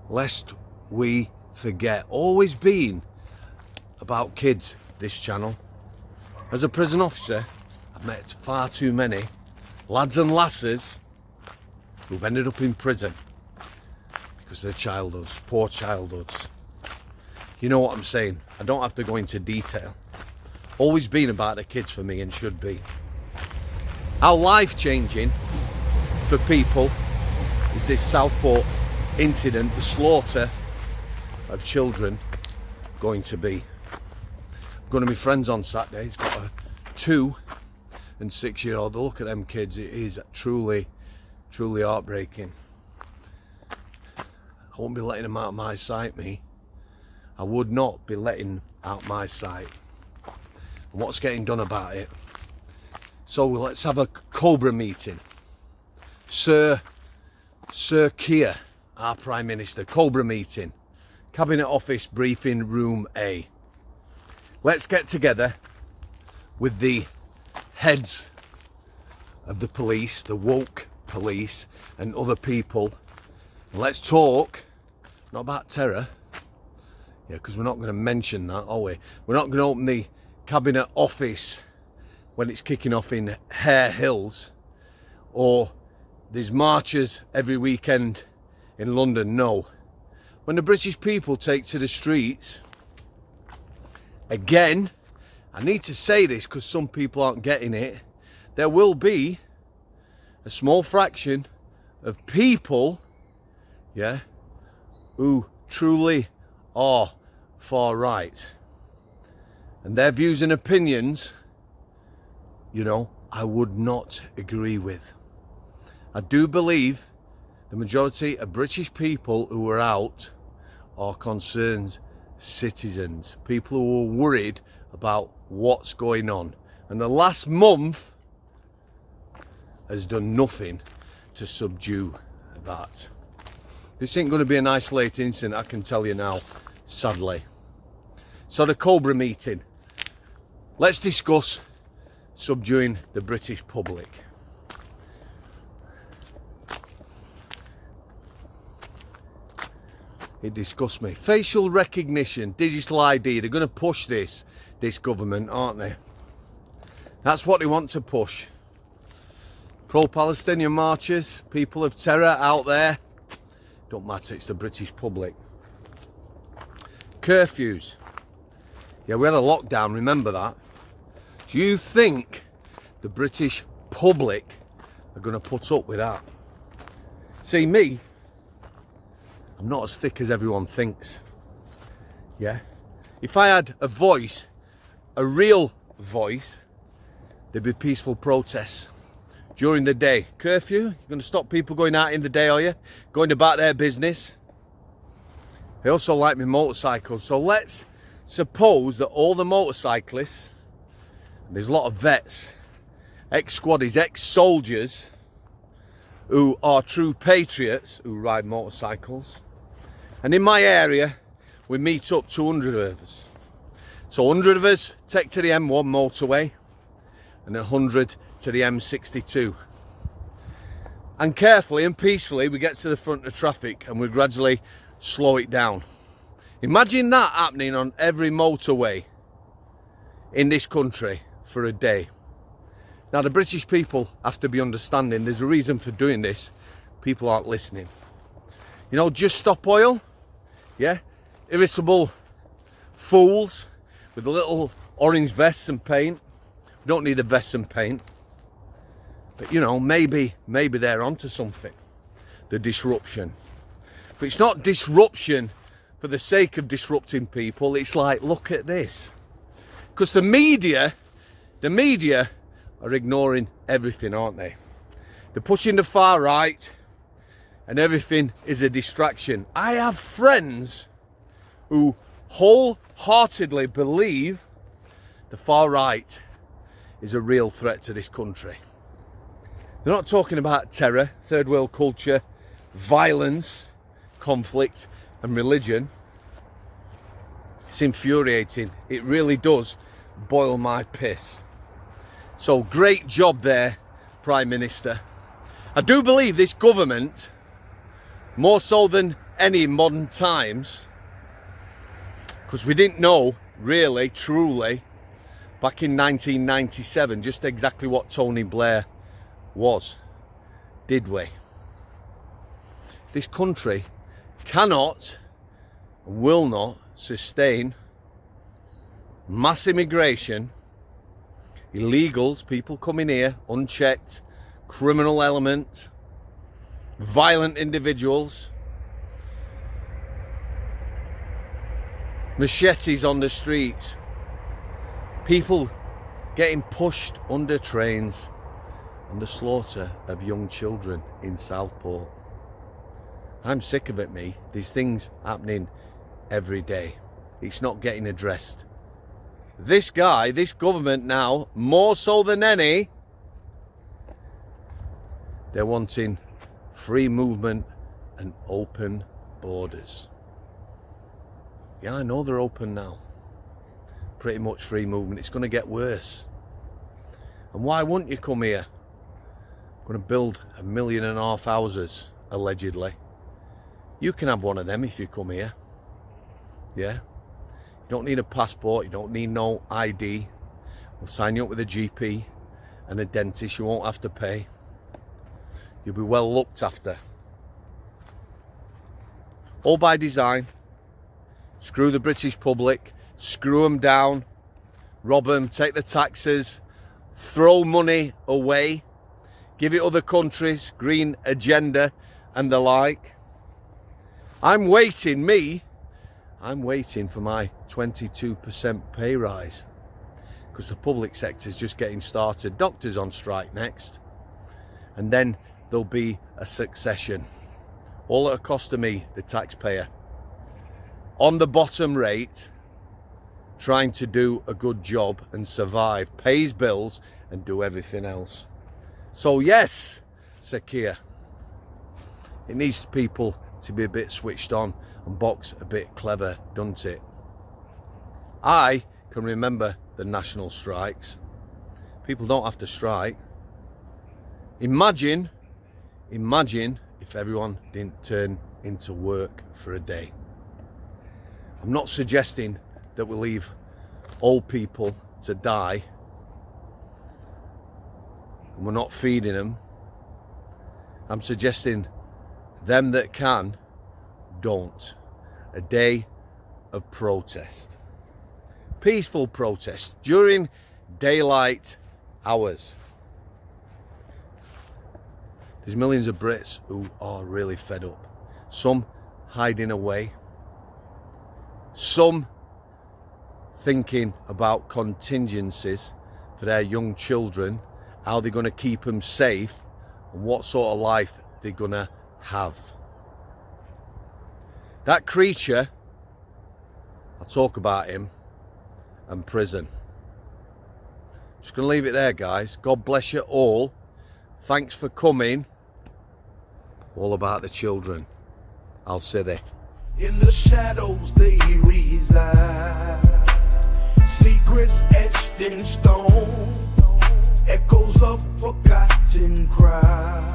lest we forget. Always been about kids, this channel. As a prison officer, I've met far too many lads and lasses who've ended up in prison because of their childhoods, poor childhoods. You know what I'm saying? I don't have to go into detail. Always been about the kids for me, and should be. How life-changing for people is this Southport incident, the slaughter of children, going to be? I'm going to be friends on Saturday. He's got a 2- and 6-year-old. Look at them kids. It is truly heartbreaking. I won't be letting them out of my sight, me. I would not be letting out my sight. And what's getting done about it? So let's have a Cobra meeting. Sir Keir, our Prime Minister, Cobra meeting. Cabinet Office Briefing Room A. Let's get together with the heads of the police, the woke police, and other people. Let's talk, not about terror, yeah, because we're not going to mention that, are we? We're not going to open the Cabinet Office when it's kicking off in Hare Hills, or there's marches every weekend in London. No. When the British people take to the streets, again, I need to say this because some people aren't getting it, there will be a small fraction of people, yeah, who truly are far right. And their views and opinions, you know, I would not agree with. I do believe the majority of British people who are out are concerned citizens, people who are worried about what's going on. And the last month has done nothing to subdue that. This ain't going to be an isolated incident, I can tell you now, sadly. So the Cobra meeting. Let's discuss subduing the British public. It disgusts me. Facial recognition, digital ID. They're going to push this government, aren't they? That's what they want to push. Pro-Palestinian marches, people of terror out there. Don't matter, it's the British public. Curfews. Yeah, we had a lockdown, remember that? Do you think the British public are going to put up with that? See, me, I'm not as thick as everyone thinks. Yeah? If I had a voice, a real voice, there'd be peaceful protests during the day. Curfew? You're going to stop people going out in the day, are you? Going about their business? I also like my motorcycles. So let's suppose that all the motorcyclists, there's a lot of vets, ex-squaddies, ex-soldiers, who are true patriots who ride motorcycles. And in my area, we meet up 200 of us. So 100 of us take to the M1 motorway and 100 to the M62. And carefully and peacefully we get to the front of traffic and we gradually slow it down. Imagine that happening on every motorway in this country for a day. Now the British people have to be understanding there's a reason for doing this. People aren't listening. You know, just stop oil, yeah? Irritable fools with the little orange vests and paint. We don't need a vest and paint. But you know, maybe they're onto something. The disruption. But it's not disruption for the sake of disrupting people. It's like, look at this. Because the media are ignoring everything, aren't they? They're pushing the far right and everything is a distraction. I have friends who wholeheartedly believe the far right is a real threat to this country. They're not talking about terror, third world culture, violence, conflict and religion. It's infuriating. It really does boil my piss. So great job there, Prime Minister. I do believe this government, more so than any modern times, because we didn't know really, truly, back in 1997, just exactly what Tony Blair was, did we? This country cannot and will not sustain mass immigration, illegals, people coming here unchecked, criminal elements, violent individuals, machetes on the streets, people getting pushed under trains, and the slaughter of young children in Southport. I'm sick of it, me. These things happening every day. It's not getting addressed. This guy, this government now, more so than any, they're wanting free movement and open borders. Yeah, I know they're open now. Pretty much free movement. It's going to get worse. And why wouldn't you come here? I'm going to build 1.5 million houses, allegedly. You can have one of them if you come here. Yeah? You don't need a passport. You don't need no ID. We'll sign you up with a GP and a dentist. You won't have to pay. You'll be well looked after. All by design. Screw the British public. Screw them down. Rob them. Take the taxes. Throw money away. Give it other countries. Green agenda and the like. I'm waiting for my 22% pay rise, because the public sector is just getting started. Doctors on strike next, and then there'll be a succession, all at a cost of me, the taxpayer, on the bottom rate, trying to do a good job and survive, pays bills and do everything else. So yes, Sir Keir, it needs people to be a bit switched on and box a bit clever, doesn't it? I can remember the national strikes. People don't have to strike. Imagine if everyone didn't turn into work for a day. I'm not suggesting that we leave old people to die and we're not feeding them. I'm suggesting them that can, don't. A day of protest. Peaceful protest during daylight hours. There's millions of Brits who are really fed up. Some hiding away. Some thinking about contingencies for their young children, how they're going to keep them safe and what sort of life they're going to have. That creature, I'll talk about him, and prison. Just going to leave it there, guys. God bless you all. Thanks for coming. All about the children. I'll say there. In the shadows they reside, secrets etched in stone, echoes of forgotten cries.